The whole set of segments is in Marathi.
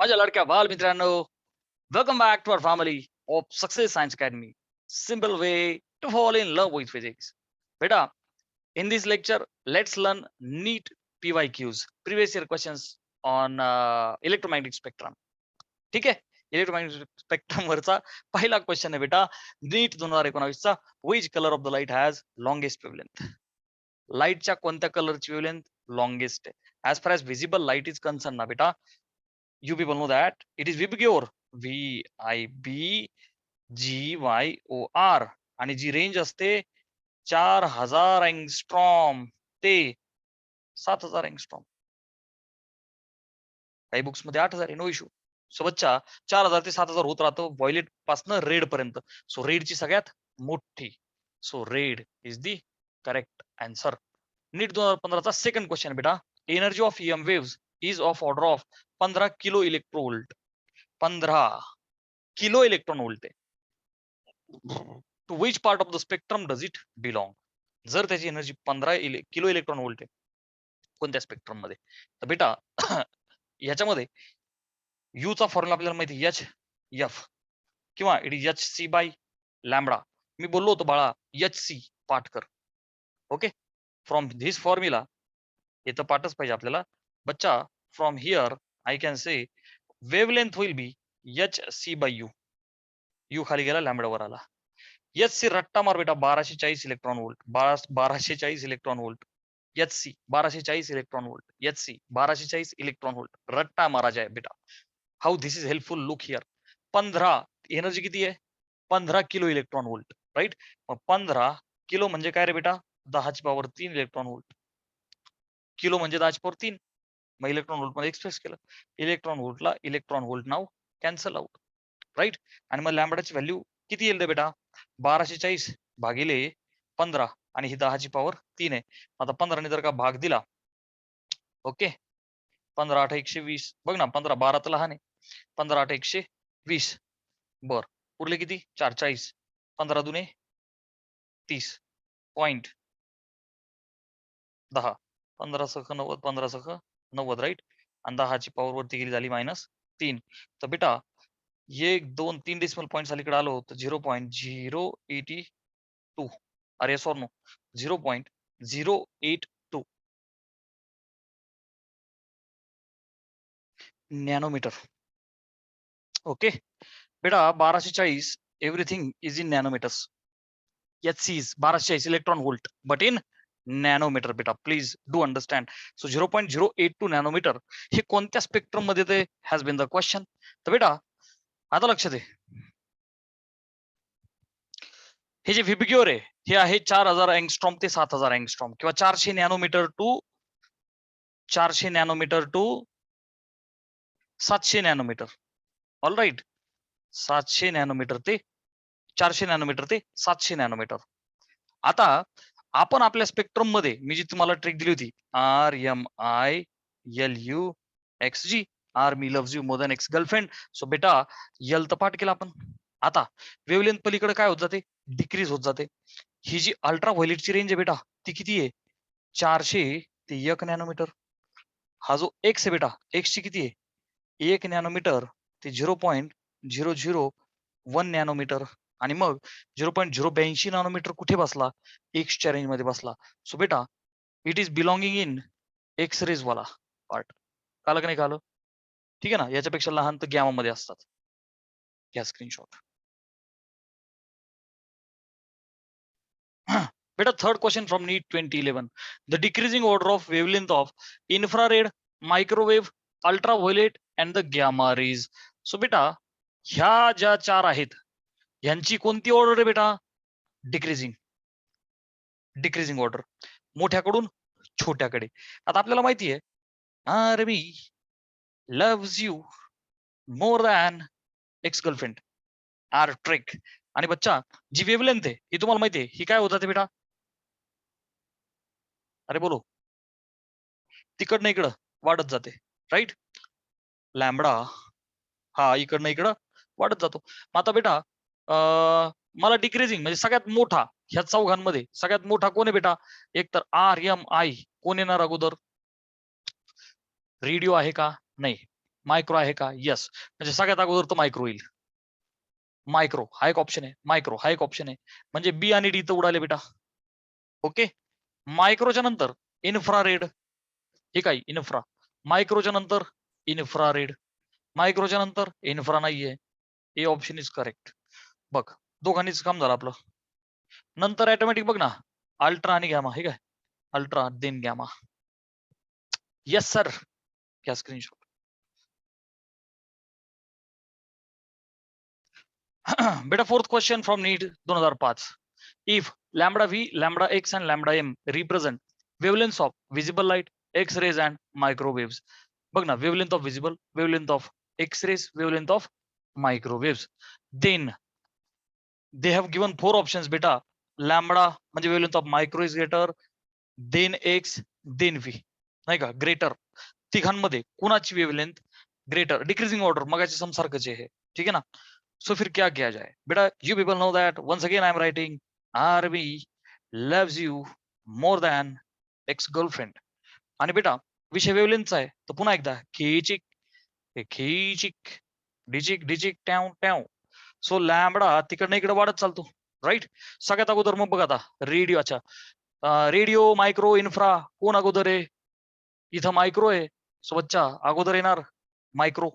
माझ्या लाडक्या बाल मित्रांनो, welcome back to our family of success science academy. Simple way to fall in love with physics. बेटा, in this lecture, let's learn NEET PYQs, previous year questions on electromagnetic spectrum. ठीक आहे. इलेक्ट्रोमॅग्नेटिक स्पेक्ट्रम वरचा पहिला क्वेश्चन आहे बेटा, नीट 2019 चा. Which colour of the light has longest wavelength? लाईटच्या कोणत्या कलरची वेवलेंथ लॉंगेस्ट आहे? As far as visible light is concern ना बेटा, you people know that it is Vibgyor, VIBGYOR, आणि जी रेंज असते 4000 एंगस्ट्रॉम ते 7000 एंगस्ट्रॉम. काही बुक्स मध्ये 8000 आहे, नो इश्यू. सो बच्चा 4000 ते 7000 होत राहतं व्हायलेट पासन रेड पर्यंत. सो रेडची सगळ्यात मोठी. So red is the correct answer. NEET 2015 चा सेकंड क्वेश्चन बेटा, energy of EM waves is of order of 15 kilo electrovolt. 15 kilo electron volt आहे. To which part of the spectrum does it belong? जर त्याची एनर्जी 15 किलो इलेक्ट्रॉन वोल्ट आहे, कोणत्या स्पेक्ट्रम मध्ये? तर बेटा याच्यामध्ये यू चा फॉर्म्युला आपल्याला माहिती, एच एफ किंवा it is HC by lambda. मी बोललो होतो बाळा HC पाठ कर. ओके, फ्रॉम धिस फॉर्म्युला, हे तर पाठच पाहिजे आपल्याला बच्चा. From here I can say wavelength will be HC by you. You खाली गेला, लॅम्बडा वर आला. HC रट्टा मार बेटा, 1240 electron volt. 1240 electron volt. HC 1240 electron volt. HC 1240 electron volt. रट्टा मारा जाए बेटा. How this is helpful, look here. 15 energy किती आहे? 15 किलो इलेक्ट्रॉन वोल्ट, राईट. मग 15 किलो म्हणजे काय रे बेटा? 10⁻³ इलेक्ट्रॉन वोल्ट. किलो म्हणजे 10⁻³. मग इलेक्ट्रॉन वोल्ट मध्ये एक्सप्रेस केलं. इलेक्ट्रॉन वोल्टला इलेक्ट्रॉन वोल्ट नाव कॅन्सल आउट, राईट. आणि मग लॅम्बडाची व्हॅल्यू किती येईल रे बेटा? 1240 भागिले 15 आणि ही 10⁻³ आहे. आता 15 ने जर का भाग दिला, ओके, 15 8 120. बघ ना, 15 12 तर लहान आहे. 15 8 120. बर, उरले किती? 4 40. 15 दुने 30. पॉइंट 10. 15 सख 90. 15 सख 90, राईट. आणि 10 वरती गेली, झाली -3. तर बेटा 1 2 3 डेसिमल पॉईंट अलीकडे आलो तर 0.082. अरे सॉर नो, 0.082 नॅनोमीटर. ओके बेटा, 1240 everything is in nanometers. HC is 1240 electron volt but in nanometer बेटा, please do understand. So 0.082 nanometer हे कोणत्या स्पेक्ट्रम मध्ये ते हॅज बीन द क्वेश्चन. तर बेटा आता लक्षात आहे, हे जे व्हिबग्योर आहे हे आहे 4000 एंगस्ट्रॉम ते 7000 एंगस्ट्रॉम, किंवा 400 nanometer to 700 nanometer. All right. 700 nanometer ते 400 नॅनोमीटर ते 700 नॅनोमीटर. आता आपण आपल्या स्पेक्ट्रम मध्ये, मी जी तुम्हाला ट्रिक दिली होती, RMILUXG, army loves you more than ex girlfriend. So बेटा यल तर पाठ केला आपण. आता वेवलेंथ पलीकडे काय होत जाते? डिक्रीज होत जाते. ही जी अल्ट्रा व्हायलेटची रेंज आहे बेटा, ती किती आहे? 400 ते 1 नॅनोमीटर. हा जो एक्स आहे बेटा, एक्स ची किती आहे? 1 नॅनोमीटर ते 0.001 नॅनोमीटर. आणि मग 0.082 नॅनोमीटर कुठे बसला? एक्सच्या रेंज मध्ये बसला. सो बेटा it is belonging in x rays वाला पार्ट. कालं का नाही कालं? ठीक आहे ना. याच्यापेक्षा लहान तर गॅमा मध्ये असतात. घ्या स्क्रीनशॉट. बेटा third question from NEET 2011. The decreasing order of wavelength of infrared, microwave, ultraviolet and the gamma rays. So बेटा ह्या ज्या 4 आहेत यांची कोणती ऑर्डर आहे बेटा? डिक्रीजिंग. डिक्रीजिंग ऑर्डर, मोठ्याकडून छोट्याकडे. आता आपल्याला माहिती आहे, army loves you more than ex girlfriend, are trek. आणि बच्चा जी वेवलेंथ आहे ही तुम्हाला माहिती आहे, ही काय होत जाते बेटा? अरे बोलो, तिकडनं इकडं वाढत जाते, राईट. लॅम्बडा हा इकडनं इकडं वाढत जातो. आता बेटा मला डिक्रीजिंग म्हणजे सगळ्यात मोठा ह्या चौघांमध्ये सगळ्यात मोठा कोण आहे बेटा? एक तर RMI. कोण येणार अगोदर? रेडिओ आहे का? नाही. मायक्रो आहे का? येस. म्हणजे सगळ्यात अगोदर तो मायक्रो येईल. मायक्रो हा एक ऑप्शन आहे. मायक्रो हा एक ऑप्शन आहे. म्हणजे बी आणि डी तर उडाले बेटा. ओके. मायक्रोच्या नंतर इन्फ्रारेड हे काय इन्फ्रा. मायक्रोच्या नंतर इन्फ्रारेड. मायक्रोच्या नंतर इन्फ्रा नाहीये. A option is correct. बघ दोघांनीच काम झालं आपलं. नंतर ऑटोमॅटिक बघ ना अल्ट्रा आणि गॅमा हे काय ultra then gamma. Yes sir. घ्या स्क्रीनशॉट. बेटा fourth question from NEET 2005. If lambda v, lambda x and lambda m represent wavelengths of visible light, X-rays and microwaves. बघ ना wavelength of visible, wavelength of X-rays, wavelength of microwaves. Then they have given 4 options बेटा. लॅम्बडा म्हणजे wavelength of micro is greater, then x, then v. नाही का ग्रेटर. तिघांमध्ये कुणाची वेवलेंथ ग्रेटर डिक्रीजिंग ऑर्डर मगाच्या सम सारखंच आहे. ठीक है ना. सो फिर क्या किया जाए बेटा. You people know that once again I am writing army loves you more than ex girlfriend. आणि बेटा विषय वेवलेंथचा आहे तर पुन्हा एकदा खिचिक खिचिक डिचिक डिचिक टॅव टॅव. सो लॅम्बडा तिकडनं इकडे वाढत चालतो. राईट. सगळ्यात अगोदर मग बघा आता रेडिओ. अच्छा रेडिओ मायक्रो इन्फ्रा कोण अगोदर आहे. इथं मायक्रो आहे. सो बच्चा अगोदर येणार मायक्रो.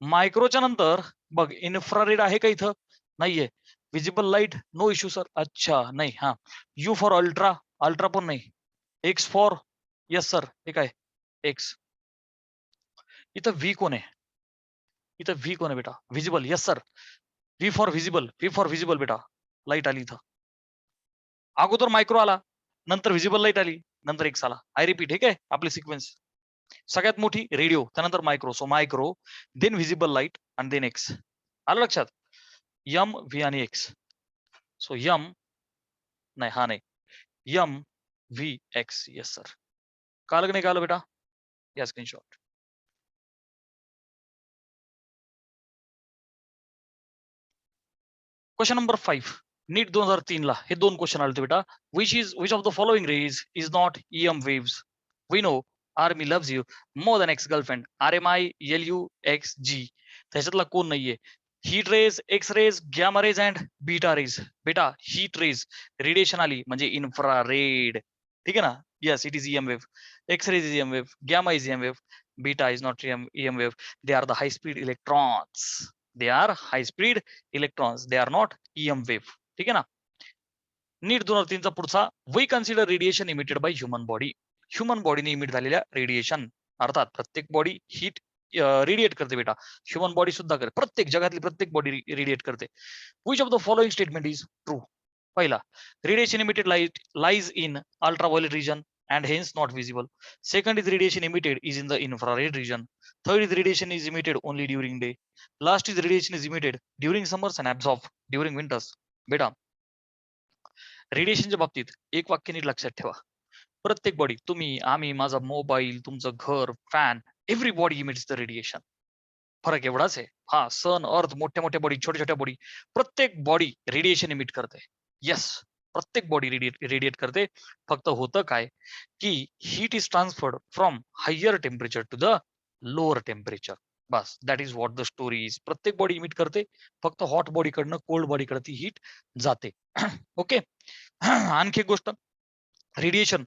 मायक्रोच्या नंतर बघ इन्फ्रारेड आहे का इथं. नाहीये. Visible light no issue sir. अच्छा नाही. हा यू फॉर अल्ट्रा. अल्ट्रा पण नाही. X for yes sir. हे काय एक्स. इथं व्ही कोण आहे. इथं व्ही कोण आहे बेटा. Visible yes sir. V for visible. V for visible बेटा. लाईट आली इथं. अगोदर मायक्रो आला नंतर व्हिजिबल लाईट आली नंतर एक्स आला. आय रिपीट हे काय आपली सिक्वेन्स. सगळ्यात मोठी रेडिओ त्यानंतर micro. So micro then visible light आणि देन एक्स. आलं लक्षात. यम व्ही आणि एक्स. सो यम नाही हा नाही M V X. Yes sir. काल नाही काल बेटा. या स्क्रीनशॉट. क्वेश्चन नंबर 5 नीट 2003 ला हे दोन क्वेश्चन आले होते बेटा. Which of the following rays is not EM waves. We know army loves you more than ex girlfriend. RMI LUXG. त्याच्यातला कोण नाहीये. Heat rays, X rays, gamma rays and beta rays. बेटा हीट रेज रेडिएशन आली म्हणजे इन्फ्रारेड. ठीक आहे ना. Yes it is EM wave. X rays is EM wave. Gamma is EM wave. Beta is not EM wave. They are the high speed electrons. They are high speed electrons. They are not EM wave. ठीक आहे ना. नीट 2003चा पुढचा. We consider radiation emitted by human body. Human बॉडीने इमिट झालेल्या रेडिएशन. अर्थात प्रत्येक बॉडी हीट रेडिएट करते बेटा. ह्युमन बॉडी सुद्धा करते. प्रत्येक जगातली प्रत्येक बॉडी रेडिएट करते. Which of the following statement is true. पहिला radiation emitted light lies in ultraviolet region and hence not visible. Second is radiation emitted is in the infrared region. Third is radiation is emitted only during day. Last is radiation is emitted during summers and absorbed during winters. बेटा रेडिएशनच्या बाबतीत एक वाक्य नीट लक्षात ठेवा. प्रत्येक बॉडी तुम्ही आम्ही माझा मोबाईल तुमचं घर fan every body emits the radiation. फरक एवढाच आहे. हा सन अर्थ मोठ्या मोठ्या बॉडी छोट्या छोट्या बॉडी प्रत्येक बॉडी रेडिएशन इमिट करते. येस प्रत्येक बॉडी रेडिएट करते. फक्त होतं काय की heat is transferred from higher temperature to the lower temperature. बस that is what the story is. प्रत्येक बॉडी इमिट करते. फक्त हॉट बॉडीकडनं कोल्ड बॉडीकडे ती हीट जाते. ओके. आणखी एक गोष्ट रेडिएशन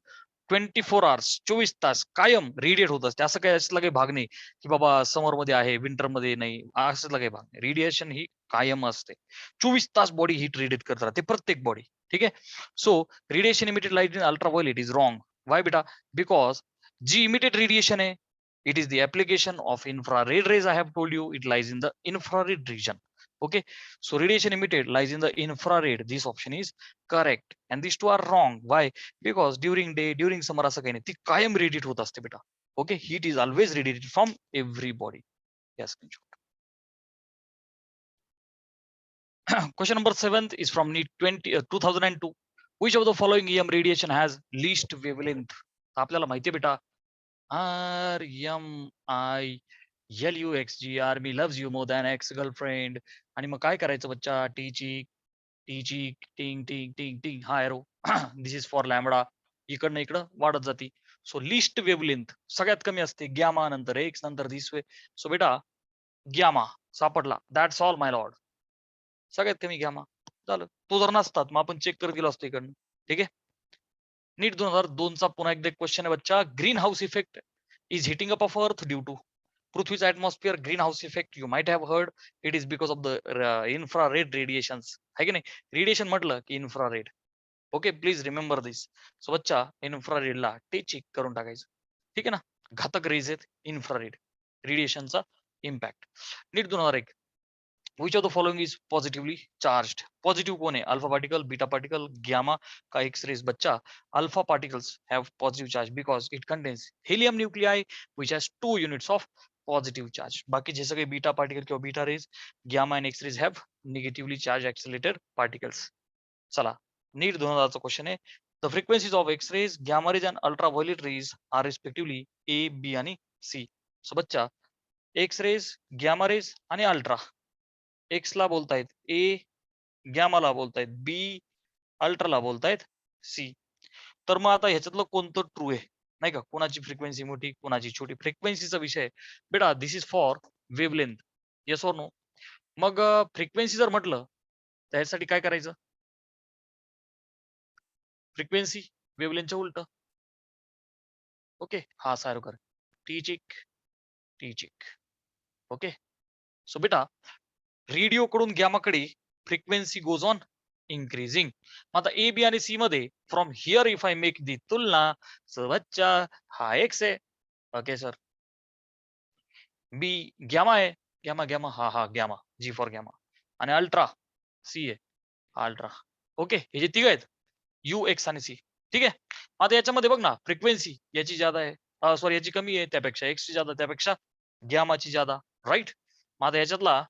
24 आवर्स 24 तास कायम रेडिएट होत असते. असं काही असला काही भाग नाही की बाबा समर मध्ये आहे विंटर मध्ये नाही. असला काही भाग नाही. रेडिएशन ही कायम असते. 24 तास बॉडी हीट रेडिएट करत राहते प्रत्येक बॉडी. ठीक आहे. So radiation emitted light in ultraviolet is wrong. Y बेटा. बिकॉज जी इमिटेड रेडिएशन आहे it is the application of infrared rays. I have told you it lies in the infrared region. Okay, so radiation emitted lies in the infrared. This option is correct and these two are wrong. Why? Because during day during summer असं काही नाही ती कायम रेडिएट होत असते बेटा. Okay. Heat is always radiated from every body. Yes. Question number 7 is from NEET 2002. Which of the following EM radiation has least wavelength? आपल्याला माहिती आहे बेटा RMI LUXG. Army loves you more than ex girlfriend. आणि मग काय करायचं बच्चा. टीची टिंग टिंग टिंग टिंग. हा arrow. This is for lambda. इकडनं इकडं वाढत जाते. सो लिस्ट वेवलेंथ सगळ्यात कमी असते गॅमा नंतर एक्स नंतर दिस वे. सो बेटा गॅमा सापडला. That's all my Lord. सगळ्यात कमी गॅमा झालं. तो जर नसतात मग आपण चेक करत गेलो असतो इकडनं. ठीक आहे. नीट 2002 चा पुन्हा एकदा क्वेश्चन आहे बच्चा. Greenhouse effect is heating up of earth due to. पृथ्वीचा atmosphere greenhouse effect you might have heard it is because of the infrared radiations. आहे की नाही. रेडिएशन म्हटलं की infrared. Okay please remember this. So बच्चा इन्फ्रारेडला टिक करून टाकायचं. ठीक आहे ना. घातक रेज आहेत इन्फ्रारेड रेडिएशनचा impact. NEET 2001 which of the following is positively charged. Positive कोण आहे. Alpha particle beta particle gamma का एक्स रेज. बच्चा alpha particles have positive charge because it contains helium nuclei which has 2 units of positive charge. बाकीचे सगळे बीटा पार्टिकल किंवा बीटा रेज गॅमा आणि X rays have negatively charged accelerated particles. चला नीट 2000चा क्वेश्चन आहे. The frequencies of X rays gamma rays and ultraviolet rays are respectively A B आणि सी. सो बच्चा एक्स रेज गॅमा रेज आणि अल्ट्रा. एक्स ला बोलतायत ए, गॅमाला बोलतायत बी, अल्ट्राला बोलतायत सी. तर मग आता ह्याच्यातलं कोणतं ट्रू आहे नाही का. कोणाची फ्रिक्वेन्सी मोठी कोणाची छोटी फ्रिक्वेन्सीचा विषय बेटा. This is for wavelength. Yes or no. मग फ्रिक्वेन्सी जर म्हटलं त्यासाठी काय करायचं. फ्रिक्वेन्सी वेवलेंथच्या उलट. ओके हा सारोकर टीचिक. ओके. सो बेटा रेडिओ कडून गॅमाकडे फ्रिक्वेन्सी गोज ऑन इन्क्रीजिंग. आता ए बी आणि सी मध्ये from here if I make the तुलना. सो बच्चा हा एक्स आहे. Okay sir. बी गॅमा आहे. गॅमा हा गॅमा जी फॉर गॅमा. आणि अल्ट्रा सी आहे अल्ट्रा. ओके हे जे तिघ आहेत यू एक्स आणि सी. ठीक आहे. आता याच्यामध्ये बघ ना फ्रिक्वेन्सी याची ज्यादा आहे सॉरी याची कमी आहे त्यापेक्षा एक्स ची ज्यादा त्यापेक्षा गॅमाची ज्यादा. राईट. मग आता याच्यातला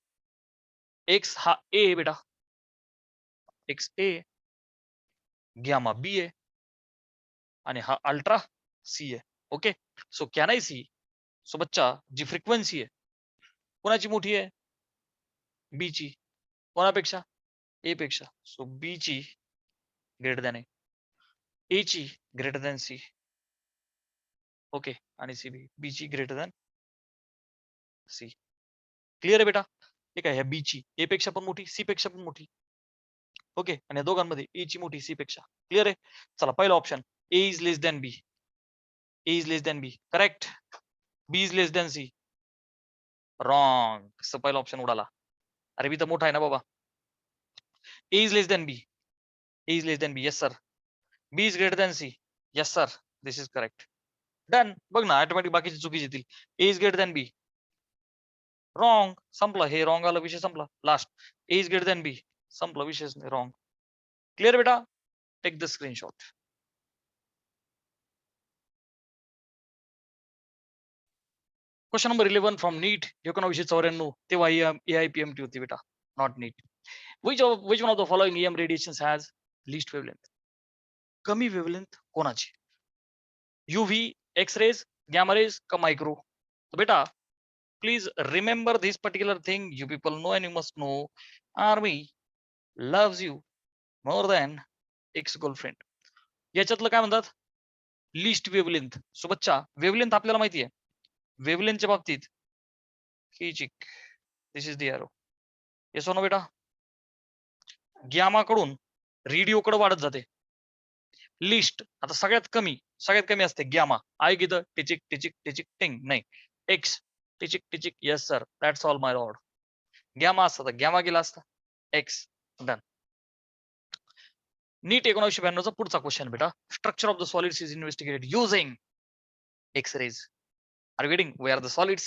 एक्स हा ए आहे बेटा. एक्स ए गॅमा बी आहे आणि हा अल्ट्रा सी आहे. Okay. So can I see. So बच्चा जी फ्रिक्वेन्सी आहे कोणाची मोठी आहे बी ची. कोणापेक्षा ए पेक्षा. सो बी ची ग्रेटर दॅन ए ची ग्रेटर दॅन सी. ओके. आणि सी बी ची ग्रेटर दॅन सी. क्लिअर आहे बेटा. ठीक आहे. ह्या बी ची ए पेक्षा पण मोठी सी पेक्षा पण मोठी. ओके. आणि या दोघांमध्ये ए ची मोठी सी पेक्षा. क्लिअर आहे. चला पहिला option A is less than B. A is less than B correct. B is less than C wrong. पहिला ऑप्शन उडाला. अरे बी तर मोठा आहे ना बाबा. A is less than B. A is less than B. Yes sir. B is greater than C. Yes sir. This is correct. Done. बघ ना ऑटोमॅटिक बाकीचे चुकीचे येतील. A is greater than B. Wrong. संपला. हे रॉंग आला विषय संपला. Last A is greater than B. संपला विषय रॉंग. क्लिअर बेटा. Take the screenshot. Question number 11 from NEET 1994. तेव्हा AIPMT होती बेटा not NEET. which one of the following EM radiations has least wavelength. कमी वेवलेंथ कोणाची. UV, X rays, gamma rays का मायक्रो. तो बेटा please remember this particular thing. You people know and you must know. Army loves you more than ex girlfriend. याच्यातलं काय म्हणतात लिस्ट वेवलेंथ. सो बच्चा वेवलेंथ आपल्याला माहिती आहे. वेवलेंथच्या बाबतीत this is the arrow. Yes no बेटा. गॅमा कडून रेडिओ कडे वाढत जाते. लिस्ट आता सगळ्यात कमी असते गॅमा. आय गिद टिचिक टिंग नाही. एक्स टिचिक yes sir. That's all my lord. Gamma असता गॅमा गेला असता एक्स. डन. नीट 1992 पुढचा क्वेश्चन बेटा. Structure of the solids is investigated using x rays. Are getting way are the solids.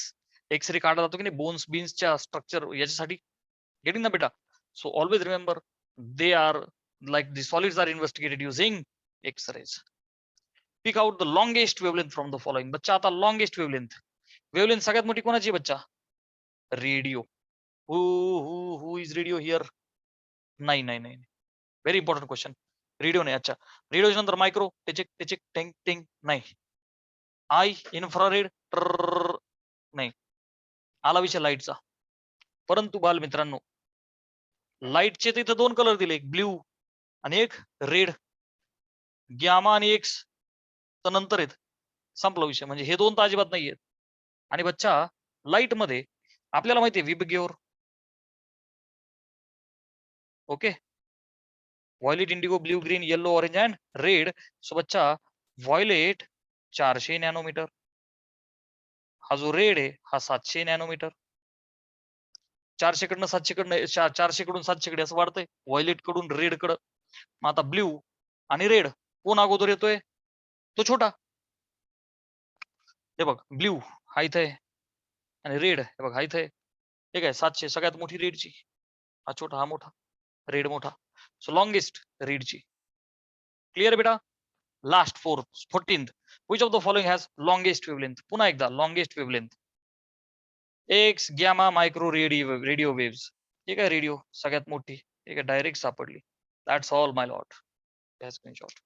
X ray काढला जातो की नाही बोन्स बीन्सच्या स्ट्रक्चर याच्यासाठी. गेटिंग ना बेटा. So always remember they are like the solids are investigated using x-rays. Pick out the longest wavelength from the following. बच्चा आता longest wavelength सगळ्यात मोठी कोणाची बच्चा. Radio. who is radio here. नाही व्हेरी इम्पॉर्टंट क्वेश्चन. रेडिओ नाही. अच्छा रेडिओ नंतर मायक्रो टिचिक टिंग नाही. आय इन्फ्रारेड नाही. आला विषय लाईटचा. परंतु बाल मित्रांनो लाईटचे तिथे दोन कलर दिले. एक ब्ल्यू आणि एक रेड. गॅमा आणि एक्स तर नंतर आहेत. संपला विषय. म्हणजे हे 2 तर अजिबात नाहीयेत. आणि बच्चा लाईट मध्ये आपल्याला माहिती आहे VIBGYOR. Okay. Violet, Indigo, blue, green, yellow, orange and red. So बच्चा व्हायलेट 400 नॅनोमीटर. हा जो रेड आहे हा 700 नॅनोमीटर. 400 कडनं 700 कडनं 400 कडून 700 कडे असं वाढतंय. व्हायलेट कडून रेड कडं. मग आता ब्ल्यू आणि रेड कोण अगोदर येतोय? तो छोटा. हे बघ ब्ल्यू हा इथे आहे आणि रेड हे बघ हा इथे आहे. ठीक आहे 700 सगळ्यात मोठी रेडची. हा छोटा हा मोठा. रेड मोठा. सो लॉंगेस्ट रेडची. क्लिअर बेटा? Last 14th. Which of the following has longest wavelength? पुन्हा एकदा longest wavelength. X gamma micro radio waves. ठीक आहे रेडिओ सगळ्यात मोठी. ठीक आहे डायरेक्ट सापडली. That's all my lot. Screenshot.